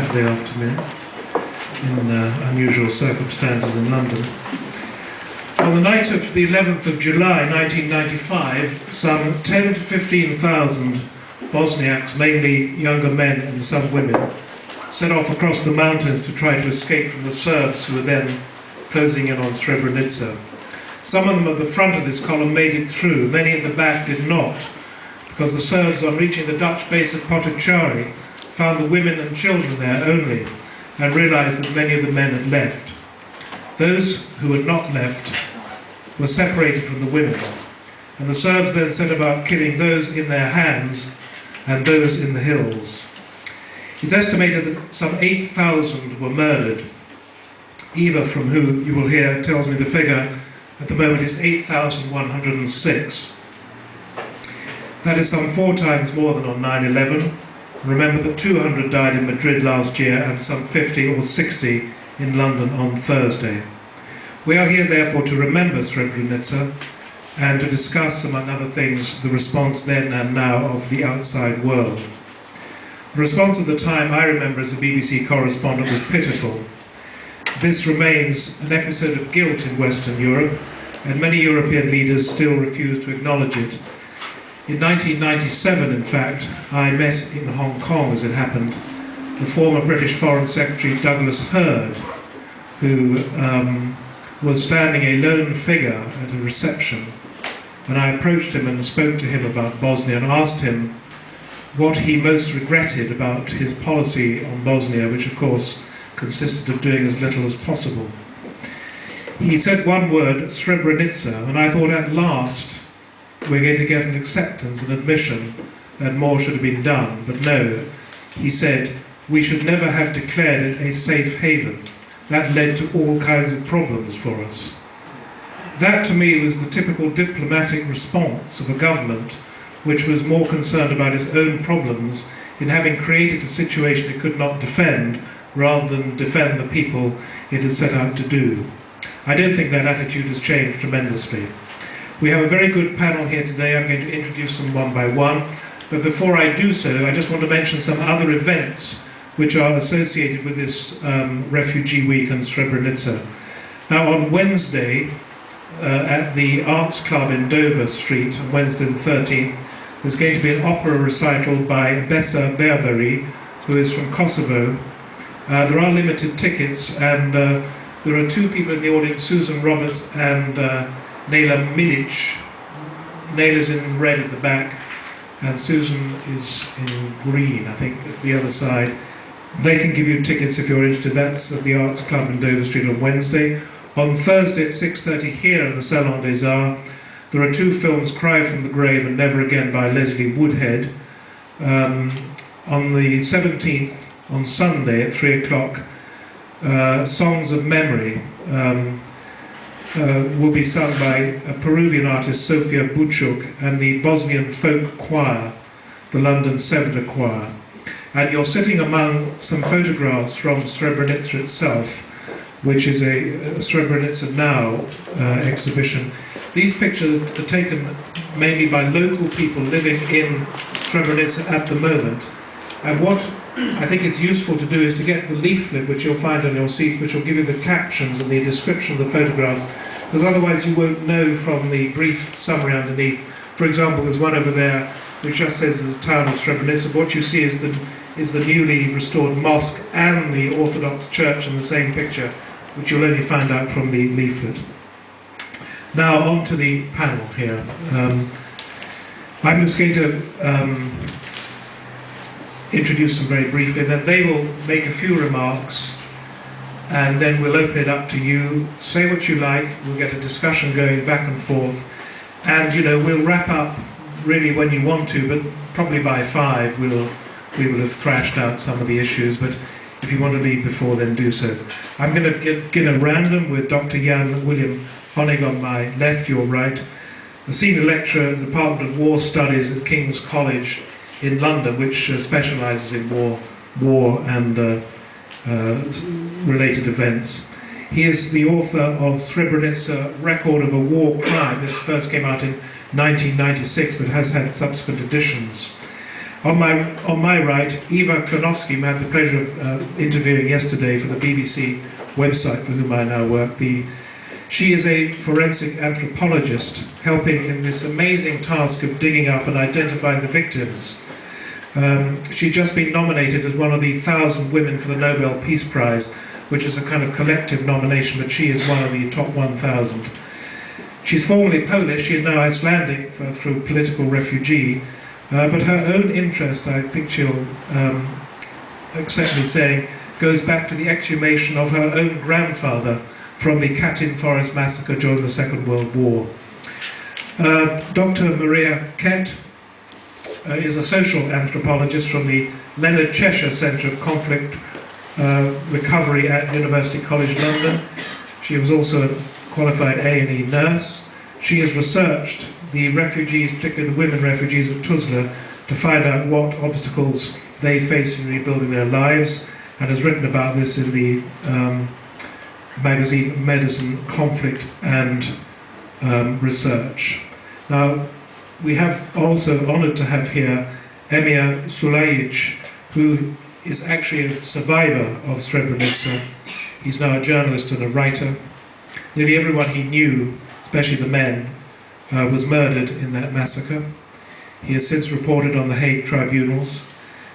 Saturday afternoon in unusual circumstances in London. On the night of the 11th of July 1995, some 10 to 15,000 Bosniaks, mainly younger men and some women, set off across the mountains to try to escape from the Serbs who were then closing in on Srebrenica. Some of them at the front of this column made it through, many at the back did not, because the Serbs, on reaching the Dutch base at Potocari, found the women and children there only, and realized that many of the men had left. Those who had not left were separated from the women, and the Serbs then set about killing those in their hands and those in the hills. It's estimated that some 8,000 were murdered. Eva, from who you will hear, tells me the figure at the moment is 8,106. That is some 4 times more than on 9/11. Remember that 200 died in Madrid last year and some 50 or 60 in London on Thursday. We are here therefore to remember Srebrenica and to discuss, among other things, the response then and now of the outside world. The response at the time, I remember as a BBC correspondent, was pitiful. This remains an episode of guilt in Western Europe, and many European leaders still refuse to acknowledge it. In 1997, in fact, I met in Hong Kong, as it happened, the former British Foreign Secretary Douglas Hurd, who was standing a lone figure at a reception, and I approached him and spoke to him about Bosnia and asked him what he most regretted about his policy on Bosnia, which of course consisted of doing as little as possible. He said one word, Srebrenica, and I thought at last we're going to get an acceptance, an admission that more should have been done. But no, he said, we should never have declared it a safe haven. That led to all kinds of problems for us. That to me was the typical diplomatic response of a government which was more concerned about its own problems in having created a situation it could not defend rather than defend the people it had set out to do. I don't think that attitude has changed tremendously. We have a very good panel here today. I'm going to introduce them one by one, but before I do so, I just want to mention some other events which are associated with this Refugee Week and Srebrenica. Now on Wednesday, at the Arts Club in Dover Street, on Wednesday the 13th, there's going to be an opera recital by Besa Berberi, who is from Kosovo. There are limited tickets, and there are 2 people in the audience, Susan Roberts and Naila Milic. Naila's in red at the back, and Susan is in green, I think, at the other side. They can give you tickets if you're interested. That's at the Arts Club in Dover Street on Wednesday. On Thursday at 6:30 here in the Salon des Arts, there are 2 films, Cry from the Grave and Never Again by Leslie Woodhead. On the 17th, on Sunday at 3 o'clock, Songs of Memory will be sung by a Peruvian artist, Sofia Buchuk, and the Bosnian folk choir, the London Sevda Choir. And you're sitting among some photographs from Srebrenica itself, which is a Srebrenica Now exhibition. These pictures are taken mainly by local people living in Srebrenica at the moment. And what I think it's useful to do is to get the leaflet, which you'll find on your seat, which will give you the captions and the description of the photographs, because otherwise you won't know from the brief summary underneath. For example, there's one over there which just says the town of Srebrenica. What you see is the newly restored mosque and the Orthodox church in the same picture, which you'll only find out from the leaflet. Now on to the panel here. I'm just going to introduce them very briefly, then they will make a few remarks, and then we'll open it up to you. Say what you like, we'll get a discussion going back and forth, and we'll wrap up really when you want to, but probably by 5 we will have thrashed out some of the issues, but if you want to leave before, then do so. I'm going to begin at random with Dr. Jan William Honig on my left, your right, a senior lecturer at the Department of War Studies at King's College in London, which specialises in war and related events. He is the author of Srebrenica, Record of a War Crime. This first came out in 1996, but has had subsequent editions. On my right, Eva Klonowski, who had the pleasure of interviewing yesterday for the BBC website for whom I now work. She is a forensic anthropologist helping in this amazing task of digging up and identifying the victims. She's just been nominated as one of the 1,000 women for the Nobel Peace Prize, which is a kind of collective nomination, but she is one of the top 1,000. She's formerly Polish, she is now Icelandic through political refugee, but her own interest, I think she'll accept me saying, goes back to the exhumation of her own grandfather from the Katyn Forest massacre during the Second World War. Dr Maria Kett is a social anthropologist from the Leonard Cheshire Centre of Conflict Recovery at University College London. She was also a qualified A&E nurse. She has researched the refugees, particularly the women refugees at Tuzla, to find out what obstacles they face in rebuilding their lives, and has written about this in the magazine Medicine, Conflict and Research. Now, we have also honoured to have here Emir Suljagic, who is actually a survivor of Srebrenica. He's now a journalist and a writer. Nearly everyone he knew, especially the men, was murdered in that massacre. He has since reported on the Hague tribunals,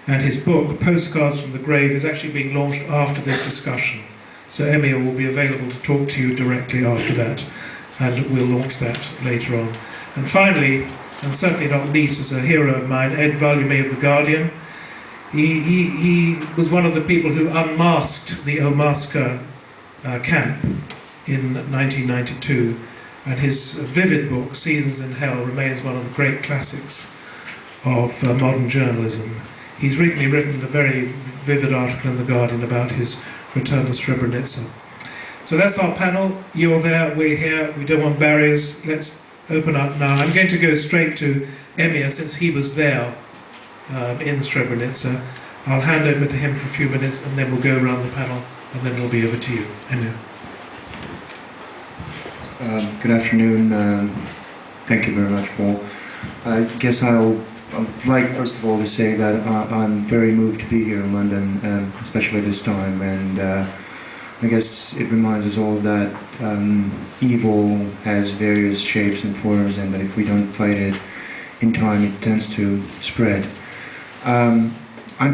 and his book, Postcards from the Grave, is actually being launched after this discussion. So Emir will be available to talk to you directly after that, and we'll launch that later on. And finally, and certainly not least, as a hero of mine, Ed Vuillamy of The Guardian. He was one of the people who unmasked the Omarska camp in 1992, and his vivid book, Seasons in Hell, remains one of the great classics of modern journalism. He's recently written a very vivid article in The Guardian about his return to Srebrenica. So that's our panel. You're there, we're here, we don't want barriers. Let's open up now. I'm going to go straight to Emir, since he was there in Srebrenica. I'll hand over to him for a few minutes, and then we'll go around the panel, and then it'll be over to you. Emir. Good afternoon. Thank you very much, Paul. I guess I'd like, first of all, to say that I'm very moved to be here in London, especially this time, and I guess it reminds us all that evil has various shapes and forms, and that if we don't fight it in time, it tends to spread. I'm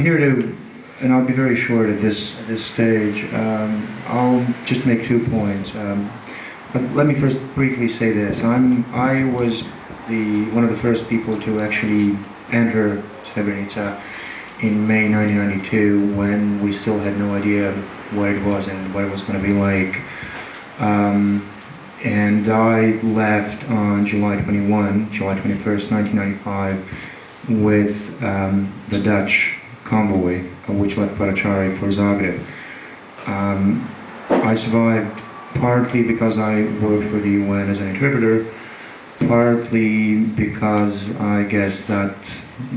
here to, and I'll be very short at this stage. I'll just make 2 points. But let me first briefly say this. I was one of the first people to actually enter Srebrenica in May 1992, when we still had no idea what it was and what it was going to be like. And I left on July 21st, 1995, with the Dutch convoy, which left Paračari for Zagreb. I survived partly because I worked for the UN as an interpreter, partly because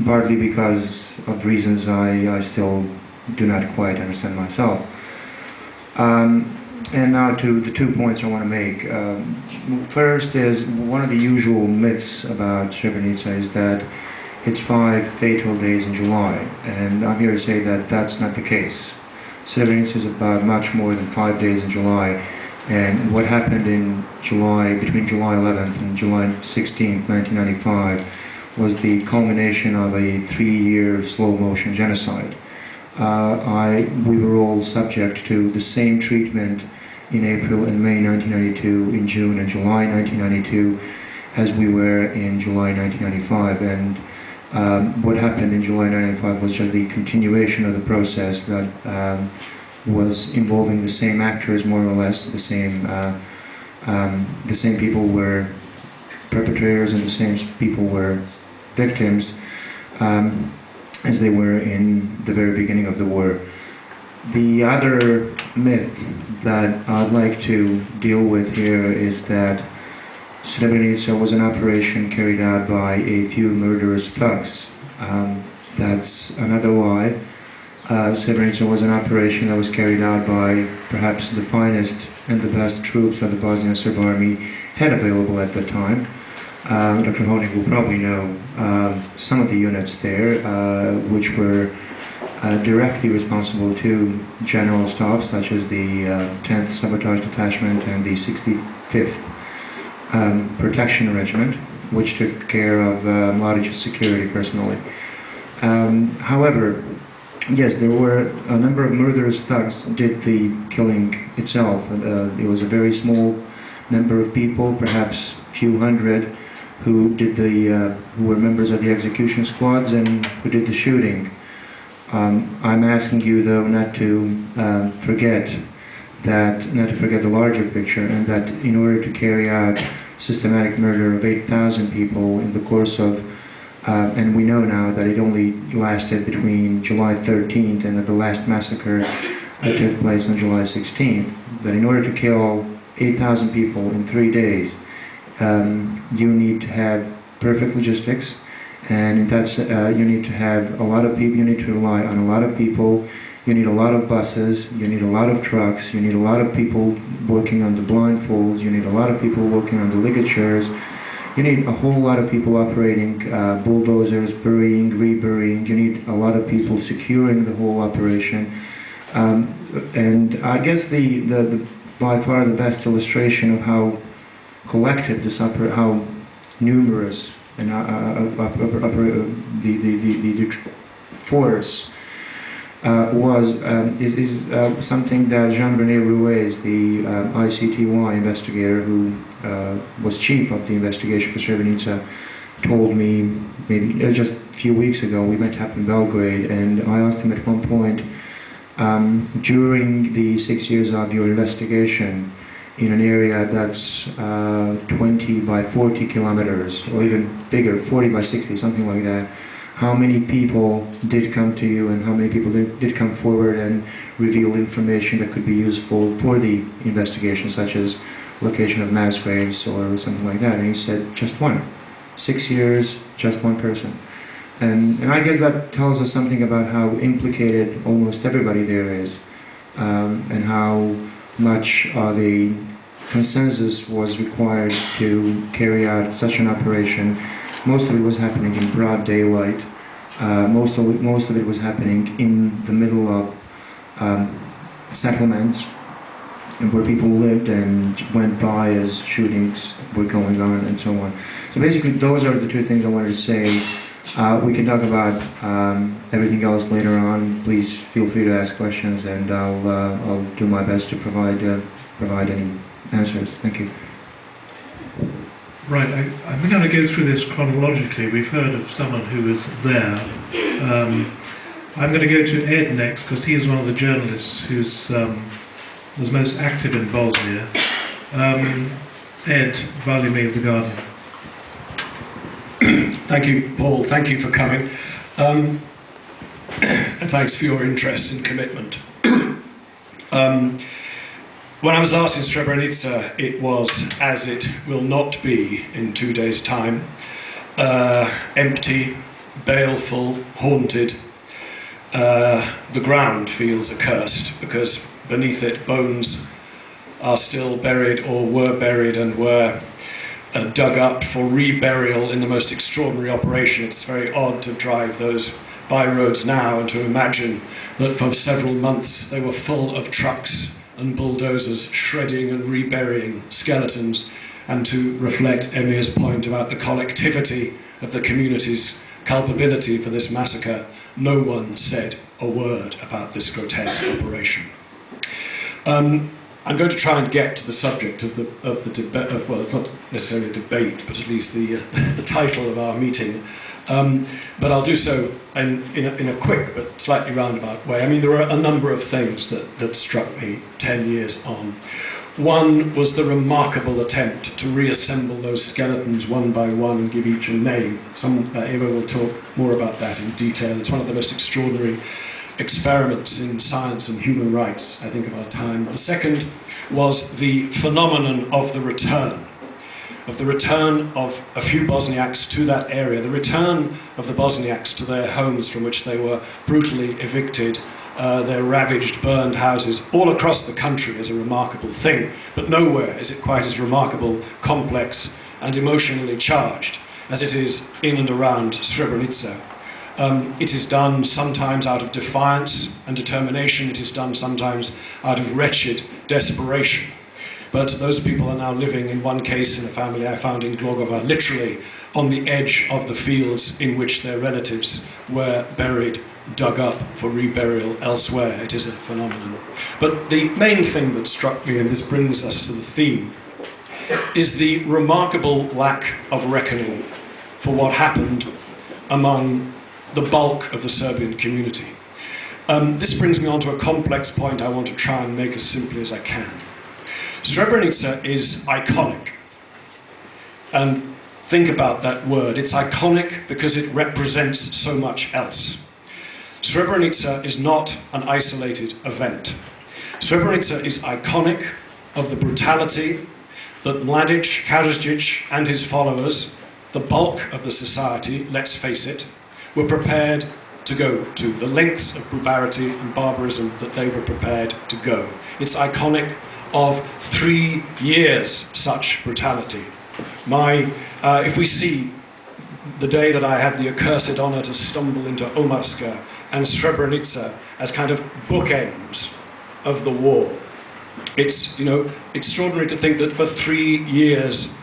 partly because of reasons I still do not quite understand myself. And now to the 2 points I want to make. First is, one of the usual myths about Srebrenica is that it's 5 fatal days in July, and I'm here to say that that's not the case. Srebrenica is about much more than 5 days in July. And what happened in July, between July 11th and July 16th, 1995, was the culmination of a 3-year slow-motion genocide. We were all subject to the same treatment in April and May 1992, in June and July 1992, as we were in July 1995. And what happened in July 1995 was just the continuation of the process that was involving the same actors, more or less. The same people were perpetrators and the same people were victims, as they were in the very beginning of the war. The other myth that I'd like to deal with here is that Srebrenica was an operation carried out by a few murderous thugs. That's another lie. Srebrenica was an operation that was carried out by perhaps the finest and the best troops that the Bosnian Serb army had available at the time. Dr. Honig will probably know some of the units there, which were directly responsible to general staff, such as the 10th Sabotage Detachment and the 65th Protection Regiment, which took care of Mladić's security personally. However, yes, there were a number of murderous thugs did the killing itself. It was a very small number of people, perhaps a few hundred, who did who were members of the execution squads and who did the shooting. I'm asking you, though, not to forget the larger picture, and that in order to carry out systematic murder of 8,000 people in the course of, and we know now that it only lasted between July 13th and that the last massacre took place on July 16th, that in order to kill 8,000 people in 3 days, you need to have perfect logistics, and that's you need to have a lot of people. You need to rely on a lot of people. You need a lot of buses. You need a lot of trucks. You need a lot of people working on the blindfolds. You need a lot of people working on the ligatures. You need a whole lot of people operating bulldozers, burying, reburying. You need a lot of people securing the whole operation. And I guess the by far the best illustration of how collective this how numerous and the force is something that Jean-René Ruiz, the ICTY investigator who was chief of the investigation for Srebrenica, told me maybe just a few weeks ago. We met up in Belgrade, and I asked him at one point, during the 6 years of your investigation, in an area that's 20 by 40 kilometers, or even bigger, 40 by 60, something like that, how many people did come to you and how many people did come forward and reveal information that could be useful for the investigation, such as location of mass graves or something like that? And he said, just one. 6 years, just one person. And I guess that tells us something about how implicated almost everybody there is, and how much of a consensus was required to carry out such an operation. Most of it was happening in broad daylight. Most of it was happening in the middle of settlements where people lived and went by as shootings were going on and so on. So basically, those are the two things I wanted to say. We can talk about everything else later on. Please feel free to ask questions, and I'll do my best to provide any answers. Thank you. Right, I'm going to go through this chronologically. We've heard of someone who was there. I'm going to go to Ed next, because he is one of the journalists who was most active in Bosnia. Ed Vuillamy of The Guardian. Thank you, Paul. Thank you for coming. And thanks for your interest and commitment. When I was last in Srebrenica, it was as it will not be in 2 days' time. Empty, baleful, haunted. The ground feels accursed because beneath it bones are still buried or were buried and were dug up for reburial in the most extraordinary operation. It's very odd to drive those byroads now and to imagine that for several months they were full of trucks and bulldozers shredding and reburying skeletons, and to reflect Emir's point about the collectivity of the community's culpability for this massacre. No one said a word about this grotesque operation. I'm going to try and get to the subject of the debate. Well, it's not necessarily a debate, but at least the title of our meeting. But I'll do so in a quick but slightly roundabout way. I mean, there were a number of things that struck me 10 years on. One was the remarkable attempt to reassemble those skeletons one by one and give each a name. Eva will talk more about that in detail. It's one of the most extraordinary experiments in science and human rights, I think, of our time. The second was the phenomenon of the return of a few Bosniaks to that area, the return of the Bosniaks to their homes from which they were brutally evicted, their ravaged, burned houses all across the country is a remarkable thing, but nowhere is it quite as remarkable, complex, and emotionally charged as it is in and around Srebrenica. It is done sometimes out of defiance and determination. It is done sometimes out of wretched desperation. But those people are now living, in one case, in a family I found in Glogova, literally on the edge of the fields in which their relatives were buried, dug up for reburial elsewhere. It is a phenomenon. But the main thing that struck me, and this brings us to the theme, is the remarkable lack of reckoning for what happened among the bulk of the Serbian community. This brings me on to a complex point I want to try and make as simply as I can. Srebrenica is iconic. And think about that word. It's iconic because it represents so much else. Srebrenica is not an isolated event. Srebrenica is iconic of the brutality that Mladic, Karadzic and his followers, the bulk of the society, let's face it, were prepared to go to, the lengths of barbarity and barbarism that they were prepared to go. It's iconic of 3 years such brutality. If we see the day that I had the accursed honour to stumble into Omarska and Srebrenica as kind of bookends of the war, it's, you know, extraordinary to think that for 3 years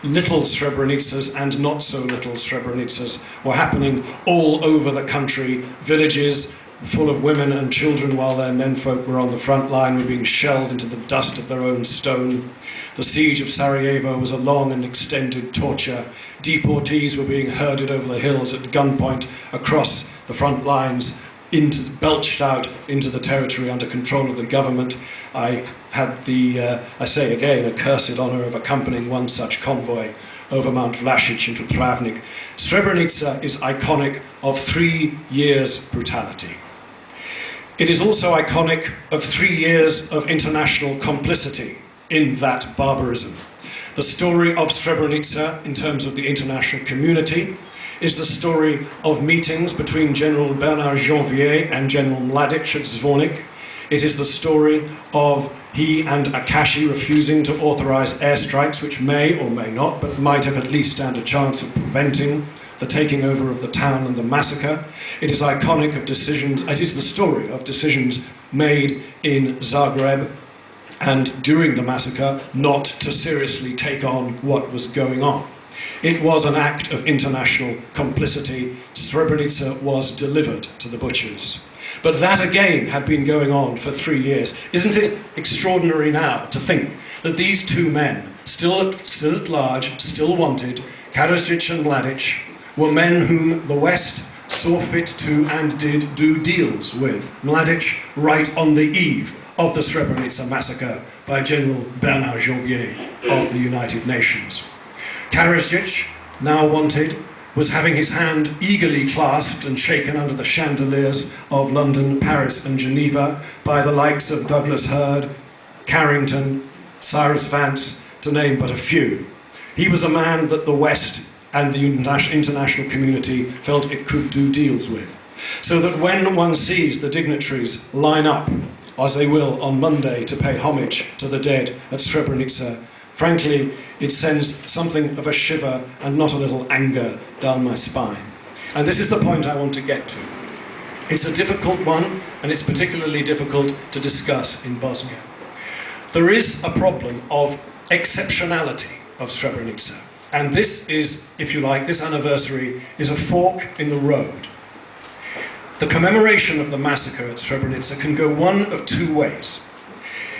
little Srebrenicas and not so little Srebrenicas were happening all over the country. Villages full of women and children, while their menfolk were on the front line, were being shelled into the dust of their own stone. The siege of Sarajevo was a long and extended torture. Deportees were being herded over the hills at gunpoint across the front lines, belched out into the territory under control of the government. I had the, I say again, accursed honour of accompanying one such convoy over Mount Vlasic into Travnik. Srebrenica is iconic of 3 years' brutality. It is also iconic of 3 years of international complicity in that barbarism. The story of Srebrenica, in terms of the international community, is the story of meetings between General Bernard Janvier and General Mladic at Zvornik. It is the story of he and Akashi refusing to authorize airstrikes, which may or may not, but might have at least stand a chance of preventing the taking over of the town and the massacre. It is iconic of decisions, it is the story of decisions made in Zagreb and during the massacre not to seriously take on what was going on. It was an act of international complicity. Srebrenica was delivered to the butchers. But that again had been going on for 3 years. Isn't it extraordinary now to think that these two men, still at large, still wanted, Karadzic and Mladic, were men whom the West saw fit to and did do deals with. Mladic right on the eve of the Srebrenica massacre by General Bernard Janvier of the United Nations. Karadzic, now wanted, was having his hand eagerly clasped and shaken under the chandeliers of London, Paris and Geneva by the likes of Douglas Hurd, Carrington, Cyrus Vance, to name but a few. He was a man that the West and the international community felt it could do deals with. So that when one sees the dignitaries line up, as they will on Monday, to pay homage to the dead at Srebrenica, frankly, it sends something of a shiver and not a little anger down my spine. And this is the point I want to get to. It's a difficult one, and it's particularly difficult to discuss in Bosnia. There is a problem of exceptionality of Srebrenica. And this is, if you like, this anniversary is a fork in the road. The commemoration of the massacre at Srebrenica can go one of two ways.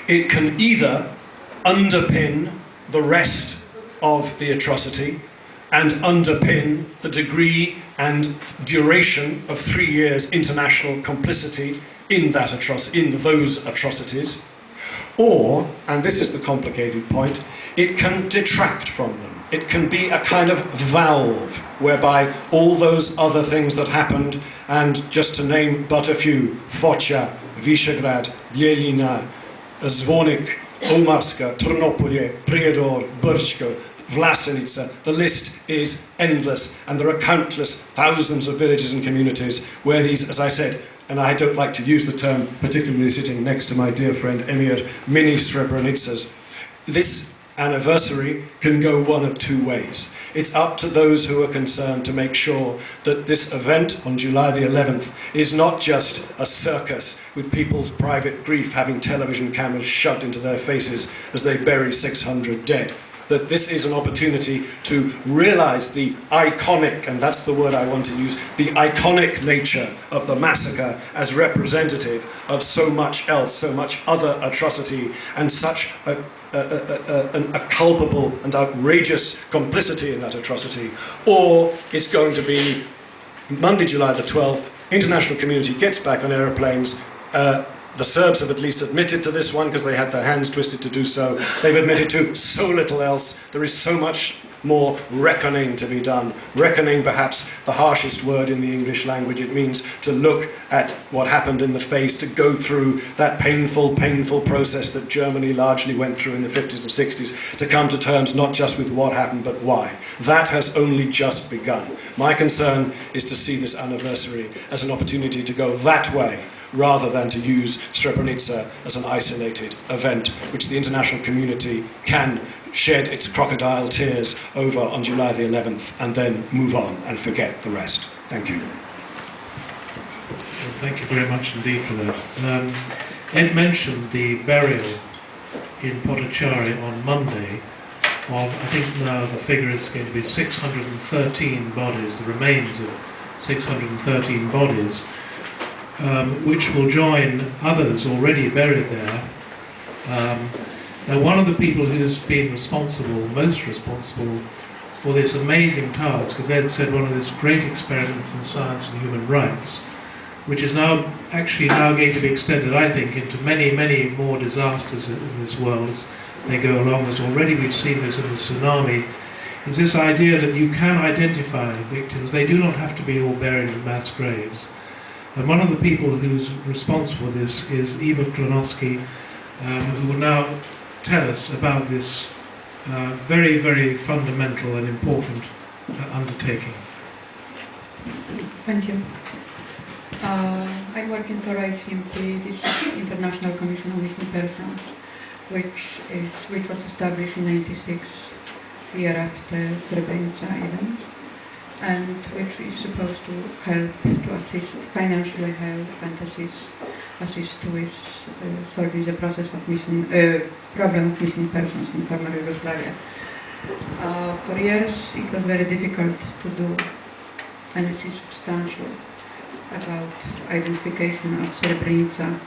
It can either underpin the rest of the atrocity and underpin the degree and duration of 3 years international complicity in those atrocities, or, and this is the complicated point, it can detract from them. It can be a kind of valve whereby all those other things that happened, and just to name but a few, Foča, Visegrad, Bijeljina, Zvornik, Omarska, Trnopolje, Prijedor, Brčko, Vlasenica, the list is endless, and there are countless thousands of villages and communities where these, as I said, and I don't like to use the term, particularly sitting next to my dear friend Emir, mini Srebrenicas. This anniversary can go one of two ways. It's up to those who are concerned to make sure that this event on July the 11th is not just a circus with people's private grief having television cameras shoved into their faces as they bury 600 dead. That this is an opportunity to realize the iconic, and that's the word I want to use, the iconic nature of the massacre as representative of so much else, so much other atrocity, and such a culpable and outrageous complicity in that atrocity. Or it's going to be Monday, July the 12th, international community gets back on aeroplanes. The Serbs have at least admitted to this one because they had their hands twisted to do so. They've admitted to so little else. There is so much more reckoning to be done. Reckoning, perhaps the harshest word in the English language. It means to look at what happened in the face, to go through that painful, painful process that Germany largely went through in the 50s and 60s, to come to terms not just with what happened, but why. That has only just begun. My concern is to see this anniversary as an opportunity to go that way, rather than to use Srebrenica as an isolated event, which the international community can shed its crocodile tears over on July the 11th and then move on and forget the rest. Thank you. Well, thank you very much indeed for that. Ed mentioned the burial in Potocari on Monday of, I think now the figure is going to be 613 bodies, the remains of 613 bodies, which will join others already buried there. Now, one of the people who's been responsible, most responsible, for this amazing task, as Ed said, one of these great experiments in science and human rights, which is now actually going to be extended, I think, into many, many more disasters in this world as they go along, as already we've seen this in the tsunami, is this idea that you can identify victims. They do not have to be all buried in mass graves. And one of the people who's responsible for this is Eva Klonowski, who will now tell us about this very, very fundamental and important undertaking. Thank you. I'm working for ICMP, this International Commission on Missing Persons, which was established in '96, year after Srebrenica events, and which is supposed to help, to assist, financially help and assist with solving the process of problem of missing persons in former Yugoslavia. For years it was very difficult to do anything substantial about identification of Srebrenica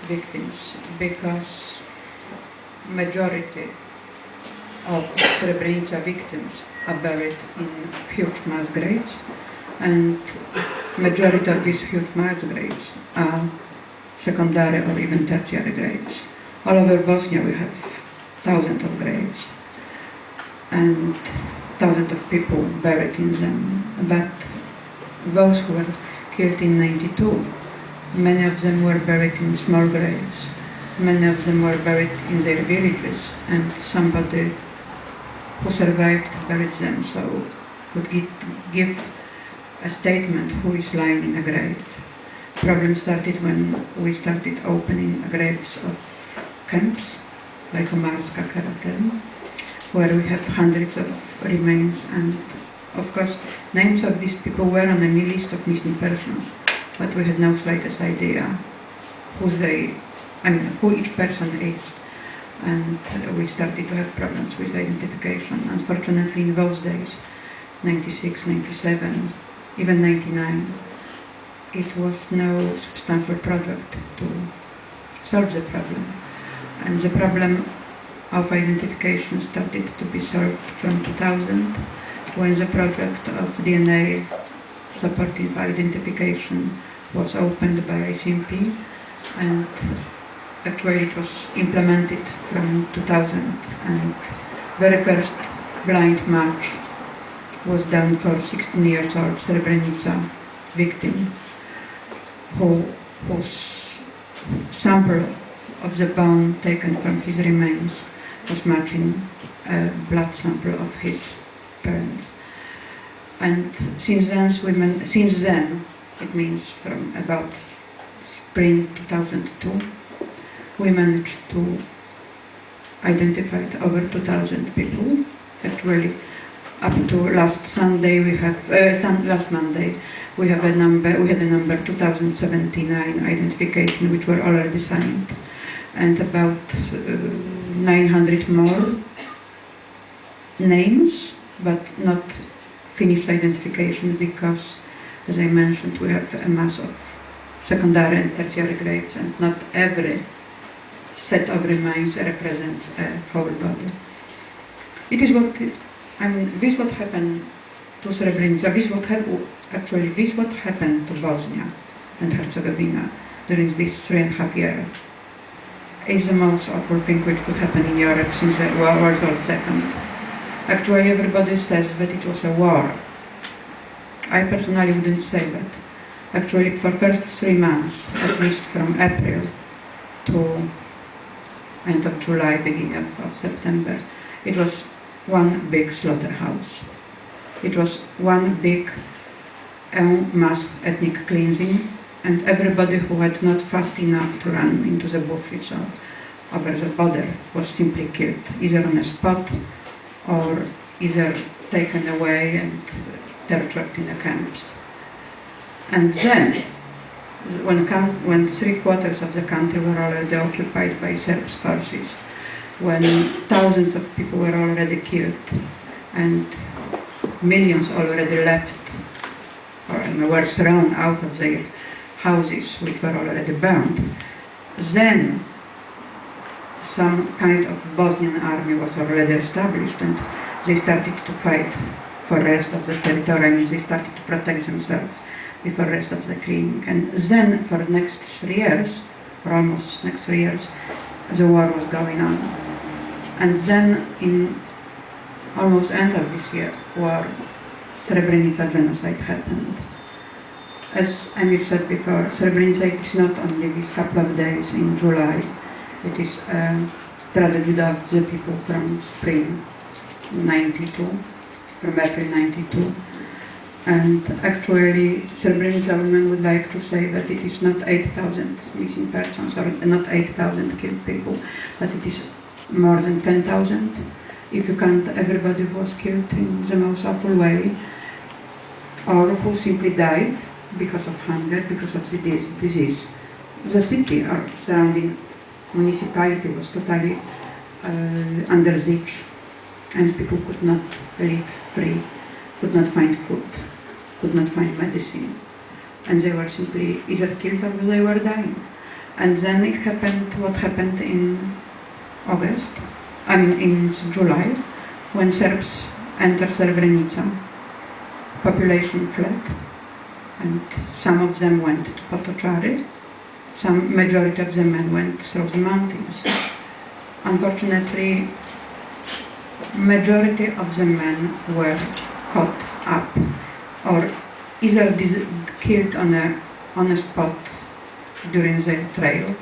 victims, because majority of Srebrenica victims are buried in huge mass graves, and majority of these huge mass graves are secondary or even tertiary graves. All over Bosnia we have thousands of graves and thousands of people buried in them, but those who were killed in '92, many of them were buried in small graves, many of them were buried in their villages, and somebody who survived buried them, so could give a statement who is lying in a grave. Problem started when we started opening graves of camps, like Omarska, Karatel, where we have hundreds of remains, and of course names of these people were on a list of missing persons, but we had no slightest idea who each person is, and we started to have problems with identification. Unfortunately, in those days, '96, '97, even '99, it was no substantial project to solve the problem. And the problem of identification started to be solved from 2000, when the project of DNA supportive identification was opened by ICMP, and actually it was implemented from 2000, and very first blind match was done for 16 years old Srebrenica victim, whose sample of the bone taken from his remains was matching a blood sample of his parents. And since then, it means from about spring 2002, we managed to identified over 2,000 people. Actually, up to last Sunday, last Monday, we had a number 2,079 identification, which were already signed, and about 900 more names, but not finished identification, because, as I mentioned, we have a mass of secondary and tertiary graves, and not every set of remains represents a whole body. It is what, this what happened to Srebrenica, this what happened to Bosnia and Herzegovina during this 3.5 years. Is the most awful thing which could happen in Europe since the World War II. Actually, everybody says that it was a war. I personally wouldn't say that. Actually, for first 3 months, at least from April to end of July, beginning of September, it was one big slaughterhouse. It was one big mass ethnic cleansing, and everybody who had not fast enough to run into the bushes or over the border was simply killed, either on the spot or either taken away and tortured in the camps. And then, when 3/4 of the country were already occupied by Serbs forces, when thousands of people were already killed and millions already left or were thrown out of their houses, which were already burned, then some kind of Bosnian army was already established, and they started to fight for the rest of the territory. I mean, they started to protect themselves before the rest of the cleaning. And then for the next 3 years, or almost next 3 years, the war was going on. And then in almost end of this year, war, Srebrenica genocide happened. As Emir said before, Srebrenica is not only these couple of days in July, it is a tragedy of the people from spring 92, from April 92. And actually, Srebrenica women would like to say that it is not 8,000 missing persons, or not 8,000 killed people, but it is more than 10,000. If you count everybody who was killed in the most awful way, or who simply died because of hunger, because of the disease. The city or surrounding municipality was totally under siege, and people could not live free, could not find food, could not find medicine, and they were simply either killed or they were dying. And then it happened what happened in July, when Serbs entered Srebrenica. Population fled, and some of them went to Potocari, majority of the men went through the mountains. Unfortunately, majority of the men were caught up, or either killed on a spot during the trail.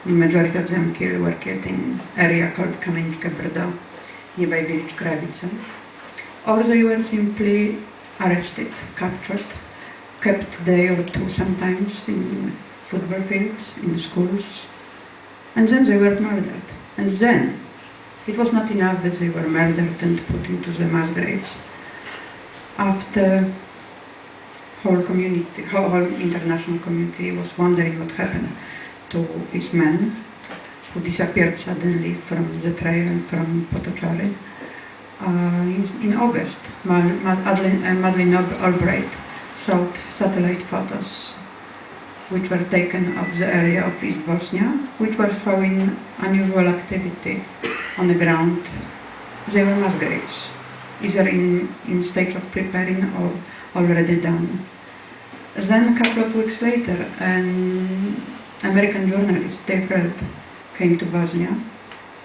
Majority of them were killed in area called Kamenička Brdo, nearby village Kravica, or they were simply arrested, captured, kept a day or two sometimes in football fields, in schools, and then they were murdered. And then it was not enough that they were murdered and put into the mass graves. After whole international community was wondering what happened to these men who disappeared suddenly from the trail and from Potocari. In August, Madeleine Albright showed satellite photos which were taken of the area of East Bosnia, which were showing unusual activity on the ground. They were mass graves, either in stage of preparing or already done. Then a couple of weeks later, an American journalist, Dave Reld, came to Bosnia,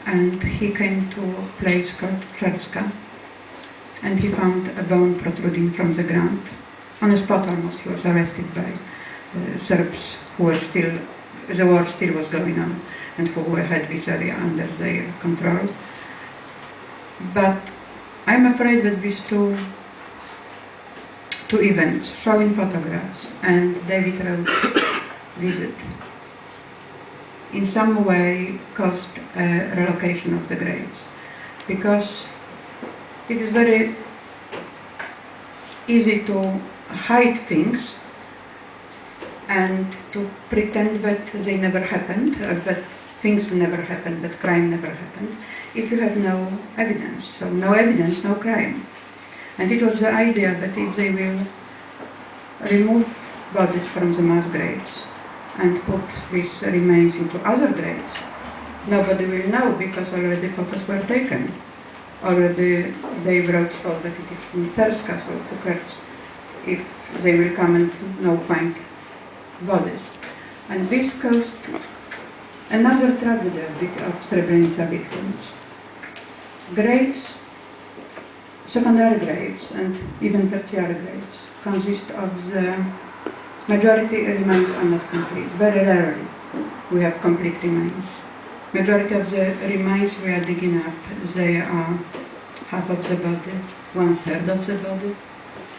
and he came to a place called Cherska, and he found a bone protruding from the ground. On the spot almost, he was arrested by Serbs who were still, the war still was going on, and who had this area under their control. But I'm afraid that these two events, showing photographs and David Reld visit, in some way caused a relocation of the graves, because it is very easy to hide things and to pretend that they never happened, that things never happened, that crime never happened, if you have no evidence. So no evidence, no crime. And it was the idea that if they will remove bodies from the mass graves and put these remains into other graves, nobody will know, because already photos were taken. Already they wrote so that it is from Terska, so who cares if they will come and now find bodies. And this caused another tragedy of Srebrenica victims. Graves, secondary graves and even tertiary graves, consist of the majority remains are not complete. Very rarely we have complete remains. Majority of the remains we are digging up, they are half of the body, 1/3 of the body,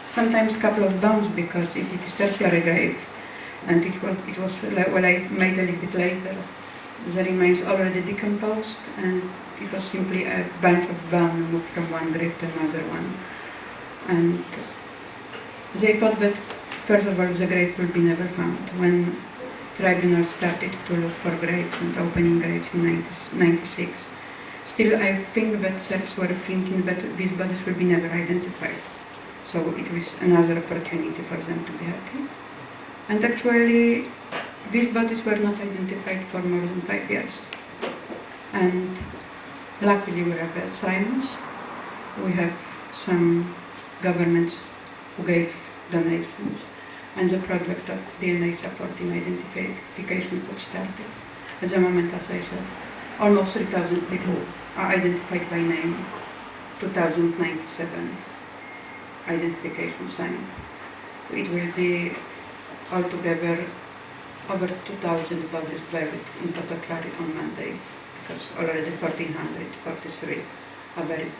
sometimes a couple of bones, because if it is tertiary grave, and it was well, I made a little bit later, the remains already decomposed, and it was simply a bunch of bone moved from one grave to another one. And they thought that, first of all, the graves will be never found. When tribunals started to look for graves and opening graves in 1996, still I think that Serbs were thinking that these bodies will be never identified. So it was another opportunity for them to be happy. And actually, these bodies were not identified for more than 5 years. And luckily we have asylums, we have some governments who gave donations, and the project of DNA support in identification got started. At the moment, as I said, almost 3,000 people are identified by name, 2,097 identification signed. It will be altogether over 2,000 bodies buried in Potocari on Monday, because already 1,443 are buried,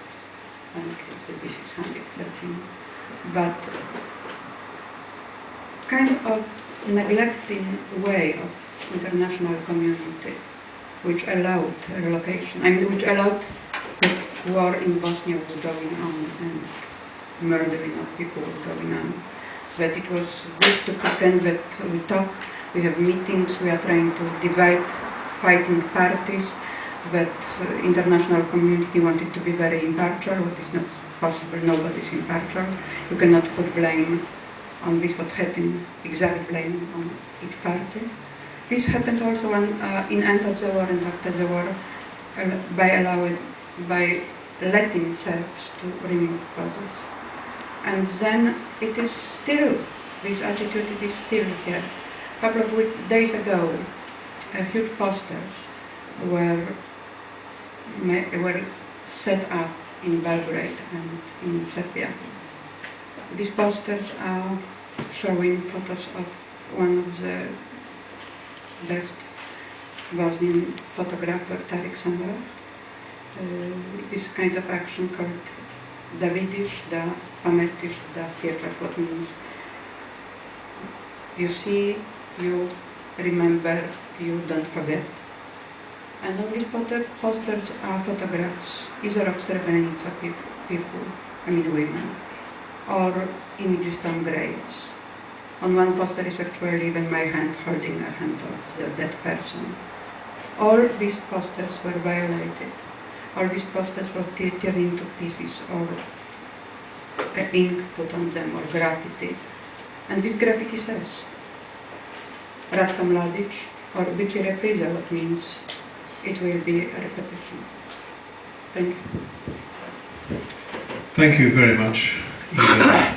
and it will be 613. But kind of neglecting way of international community, which allowed relocation, which allowed that war in Bosnia was going on and murdering of people was going on. That it was good to pretend that we talk, we have meetings, we are trying to divide fighting parties, that international community wanted to be very impartial, what is not possible, nobody is impartial. You cannot put blame on this, what happened, exact blame on each party. This happened also in end of the war and after the war, by letting Serbs to remove bodies. And then it is still, this attitude, it is still here. A couple of days ago, huge posters were set up in Belgrade and in Serbia. These posters are showing photos of one of the best Bosnian photographer, Tarik Samara. This kind of action called Da vidiš, da pametiš, da sjećaš, what means you see, you remember, you don't forget. And on these posters are photographs either of Srebrenica people, I mean women, or images from graves. On one poster is actually even my hand holding a hand of the dead person. All these posters were violated. All these posters were teared into pieces, or ink put on them, or graffiti. And this graffiti says, Ratka Mladic, or Bici repriza, what means it will be a repetition. Thank you. Thank you very much, Eva.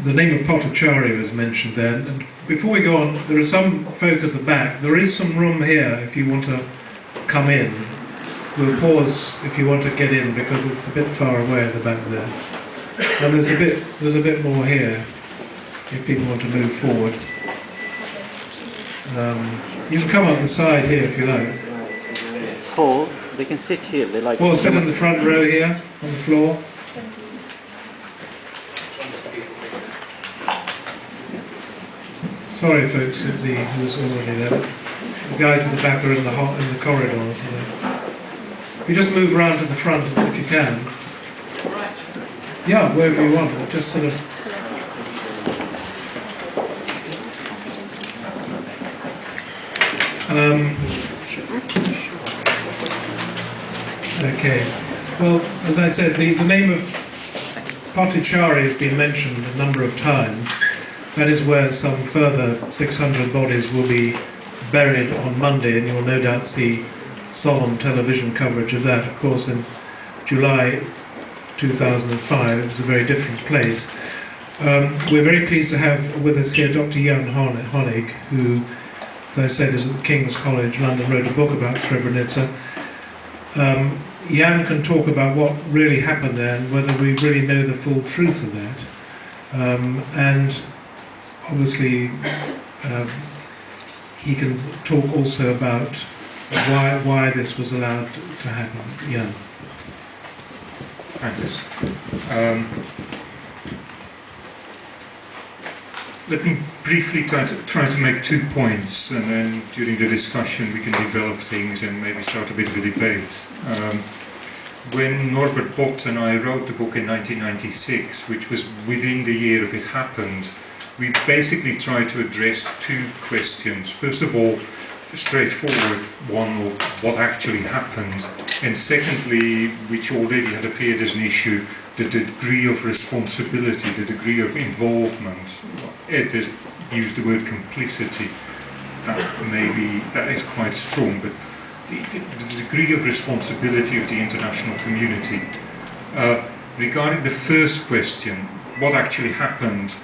The name of Potocari was mentioned there. And before we go on, there are some folk at the back. There is some room here if you want to come in. We'll pause if you want to get in, because it's a bit far away at the back there. And there's a bit more here if people want to move forward. You can come up the side here if you like. Or they can sit here. They like. Or sit in the front row here on the floor. Sorry, folks, who was already there. The guys at the back are in the corridors. So if you just move around to the front, if you can. Yeah, wherever you want. Just sort of. Okay. Well, as I said, the name of Pottichari has been mentioned a number of times. That is where some further 600 bodies will be buried on Monday, and you will no doubt see solemn television coverage of that. Of course, in July 2005, it was a very different place. We're very pleased to have with us here Dr. Jan Honig, who, as I said, is at the King's College London, wrote a book about Srebrenica. Jan can talk about what really happened there and whether we really know the full truth of that. And obviously, he can talk also about why this was allowed to happen. Jan. Thanks. Let me briefly try to make 2 points, and then during the discussion we can develop things and maybe start a bit of a debate. When Norbert Bott and I wrote the book in 1996, which was within the year of it happened, we basically tried to address 2 questions. First of all, the straightforward one of what actually happened, and secondly, which already had appeared as an issue, the degree of responsibility, the degree of involvement. Ed has used the word complicity. That is quite strong, but the degree of responsibility of the international community. Regarding the first question, what actually happened,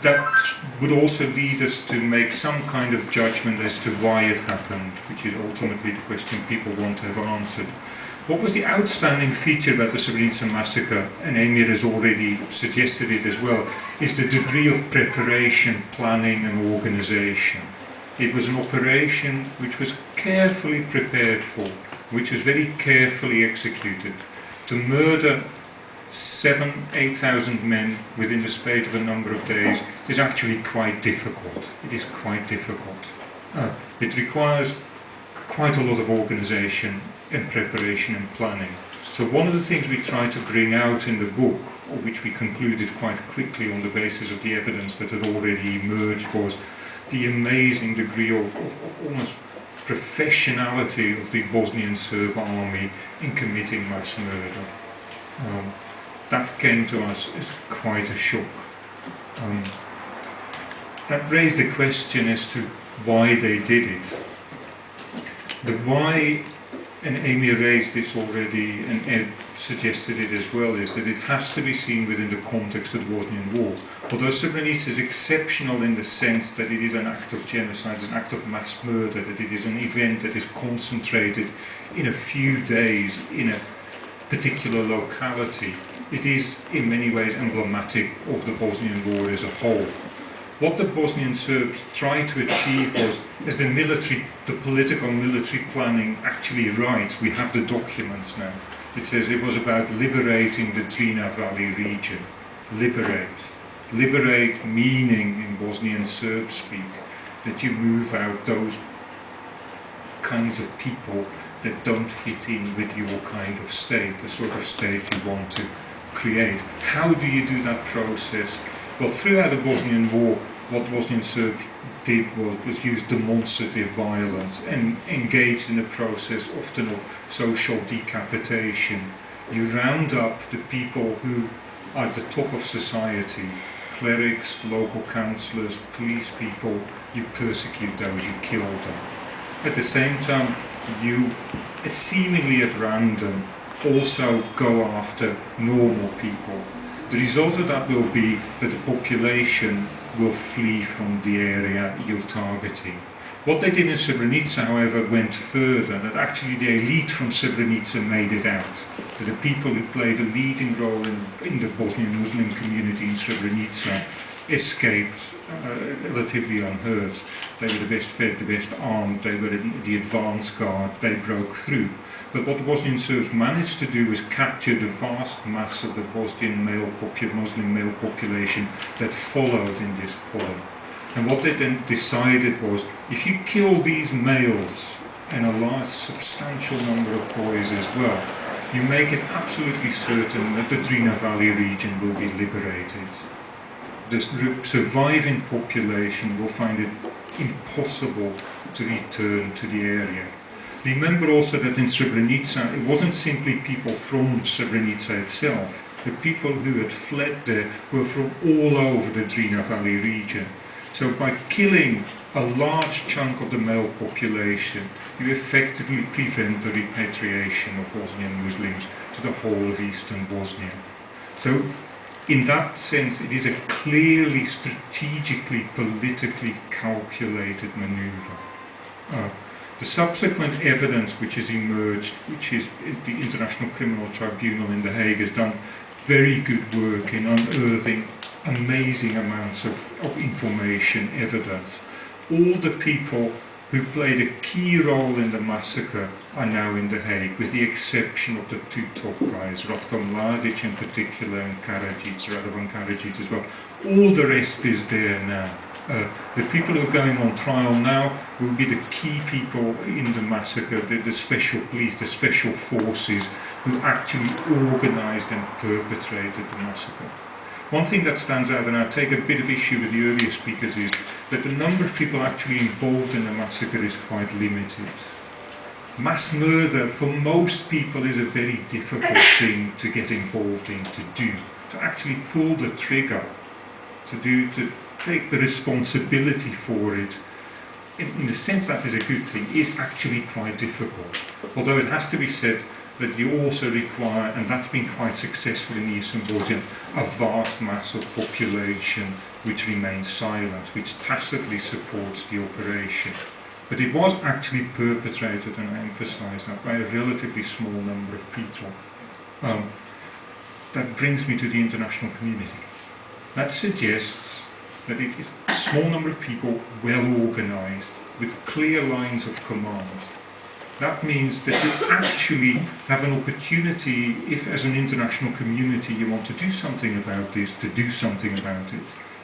that would also lead us to make some kind of judgment as to why it happened, which is ultimately the question people want to have answered. What was the outstanding feature about the Srebrenica massacre, and Emir has already suggested it as well, is the degree of preparation, planning and organisation. It was an operation which was carefully prepared for, which was very carefully executed. To murder 7,000–8,000 men within the space of a number of days is actually quite difficult. It is quite difficult. It requires quite a lot of organisation and preparation and planning. So one of the things we tried to bring out in the book, or which we concluded quite quickly on the basis of the evidence that had already emerged, was the amazing degree of almost professionality of the Bosnian Serb army in committing mass murder. That came to us as quite a shock. That raised a question as to why they did it. The why, and Emir raised this already, and Ed suggested it as well, is that it has to be seen within the context of the Bosnian War. Although Srebrenica is exceptional in the sense that it is an act of genocide, an act of mass murder, that it is an event that is concentrated in a few days in a particular locality, it is in many ways emblematic of the Bosnian War as a whole. What the Bosnian Serbs tried to achieve was, as the political military planning actually writes, we have the documents now. It says it was about liberating the Drina Valley region. Liberate. Liberate meaning, in Bosnian Serb speak, that you move out those kinds of people that don't fit in with your kind of state, the sort of state you want to create. How do you do that process? Well, throughout the Bosnian War, what Bosnian Serbs did was use demonstrative violence and engaged in a process often of social decapitation. You round up the people who are at the top of society, clerics, local councillors, police people, you persecute those, you kill them. At the same time, you, seemingly at random, also go after normal people. The result of that will be that the population will flee from the area you're targeting. What they did in Srebrenica, however, went further, that actually the elite from Srebrenica made it out. That the people who played a leading role in the Bosnian Muslim community in Srebrenica escaped relatively unhurt. They were the best fed, the best armed, they were in the advance guard, they broke through. But what the Bosnian Serbs managed to do was capture the vast mass of the Bosnian Muslim male population that followed in this column. And what they then decided was, if you kill these males and a large substantial number of boys as well, you make it absolutely certain that the Drina Valley region will be liberated. The surviving population will find it impossible to return to the area. Remember also that in Srebrenica, it wasn't simply people from Srebrenica itself. The people who had fled there were from all over the Drina Valley region. So by killing a large chunk of the male population, you effectively prevent the repatriation of Bosnian Muslims to the whole of eastern Bosnia. So in that sense, it is a clearly strategically, politically calculated maneuver. The subsequent evidence which has emerged, which is the International Criminal Tribunal in The Hague, has done very good work in unearthing amazing amounts of information, evidence. All the people who played a key role in the massacre are now in The Hague, with the exception of the two top guys, Dr Mladic in particular and Radovan Karadzic as well. All the rest is there now. The people who are going on trial now will be the key people in the massacre, the special police, the special forces who actually organised and perpetrated the massacre. One thing that stands out, and I take a bit of issue with the earlier speakers, is that the number of people actually involved in the massacre is quite limited. Mass murder, for most people, is a very difficult thing to get involved in, to do. To actually pull the trigger, to take the responsibility for it, in the sense that is a good thing, is actually quite difficult. Although it has to be said that you also require, and that's been quite successful in Eastern Bosnia, a vast mass of population which remains silent, which tacitly supports the operation. But it was actually perpetrated, and I emphasize that, by a relatively small number of people. That brings me to the international community. That suggests that it is a small number of people, well organised, with clear lines of command. That means that you actually have an opportunity, if as an international community you want to do something about this, to do something about it.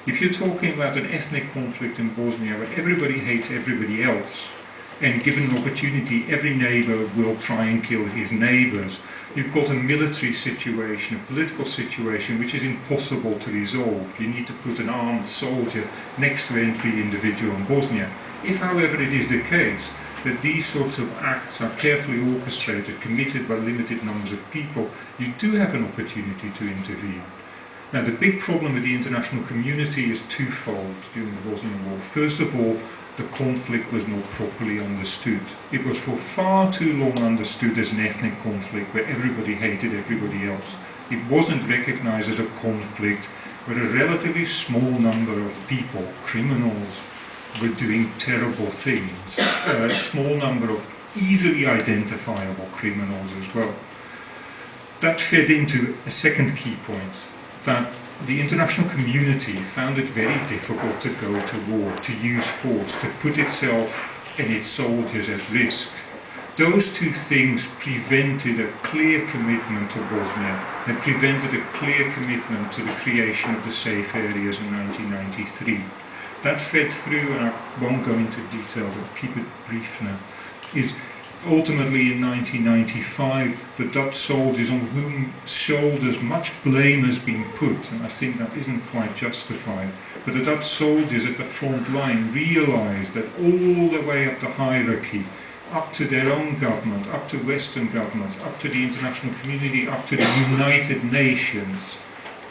If you're talking about an ethnic conflict in Bosnia where everybody hates everybody else, and given an opportunity every neighbour will try and kill his neighbours, you've got a military situation, a political situation which is impossible to resolve. You need to put an armed soldier next to every individual in Bosnia. If, however, it is the case that these sorts of acts are carefully orchestrated, committed by limited numbers of people, you do have an opportunity to intervene. Now, the big problem with the international community is twofold during the Bosnian War. First of all, the conflict was not properly understood. It was for far too long understood as an ethnic conflict where everybody hated everybody else. It wasn't recognized as a conflict where a relatively small number of people, criminals, were doing terrible things. A small number of easily identifiable criminals as well. That fed into a second key point, that the international community found it very difficult to go to war, to use force, to put itself and its soldiers at risk. Those two things prevented a clear commitment to Bosnia and prevented a clear commitment to the creation of the safe areas in 1993. That fed through, and I won't go into details, I'll keep it brief now, is ultimately in 1995 the Dutch soldiers on whose shoulders much blame has been put, and I think that isn't quite justified, but the Dutch soldiers at the front line realised that all the way up the hierarchy, up to their own government, up to Western governments, up to the international community, up to the United Nations,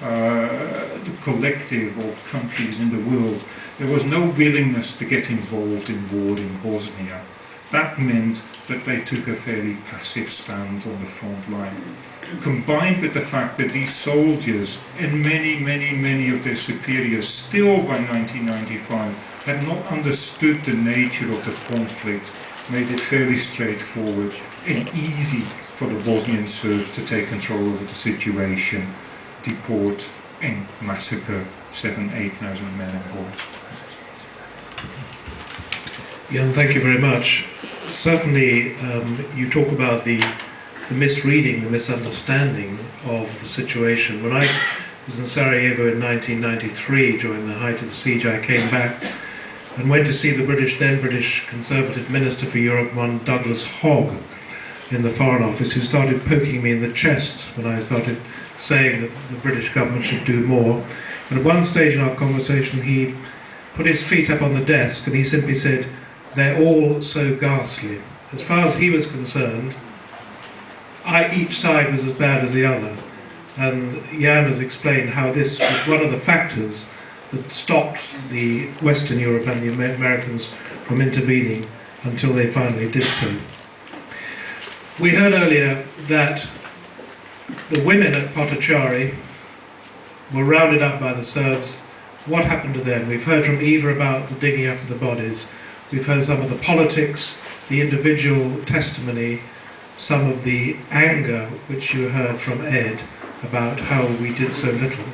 the collective of countries in the world, there was no willingness to get involved in war in Bosnia. That meant that they took a fairly passive stand on the front line. Combined with the fact that these soldiers and many of their superiors still by 1995 had not understood the nature of the conflict, made it fairly straightforward and easy for the Bosnian Serbs to take control over the situation, deport and massacre 7,000-8,000 men and boys. Jan, thank you very much. Certainly, you talk about the misreading, the misunderstanding of the situation. When I was in Sarajevo in 1993, during the height of the siege, I came back and went to see the then British Conservative Minister for Europe, one Douglas Hogg, in the Foreign Office, who started poking me in the chest when I started saying that the British government should do more. And at one stage in our conversation, he put his feet up on the desk and he simply said, "They're all so ghastly." As far as he was concerned, each side was as bad as the other. And Jan has explained how this was one of the factors that stopped the Western Europe and the Americans from intervening until they finally did so. We heard earlier that the women at Potocari were rounded up by the Serbs. What happened to them? We've heard from Eva about the digging up of the bodies. We've heard some of the politics, the individual testimony, some of the anger which you heard from Ed about how we did so little.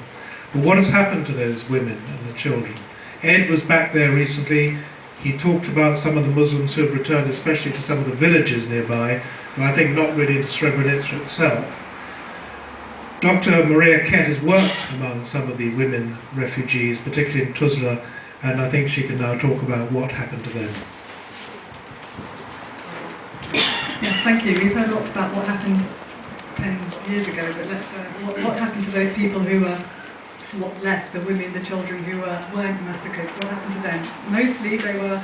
But what has happened to those women and the children? Ed was back there recently. He talked about some of the Muslims who have returned, especially to some of the villages nearby, and I think not really into Srebrenica itself. Dr Maria Kett has worked among some of the women refugees, particularly in Tuzla, and I think she can now talk about what happened to them. Yes, thank you. We've heard a lot about what happened 10 years ago, but let's what happened to those people who were what left, the women, the children who weren't massacred? What happened to them? Mostly they were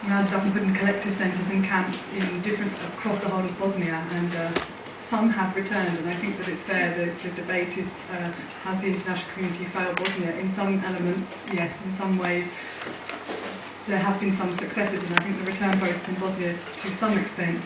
rounded up and put in collective centres and camps in across the whole of Bosnia, and some have returned, and I think that it's fair that the debate is, has the international community failed Bosnia? In some elements, yes. In some ways, there have been some successes, and I think the return process in Bosnia, to some extent,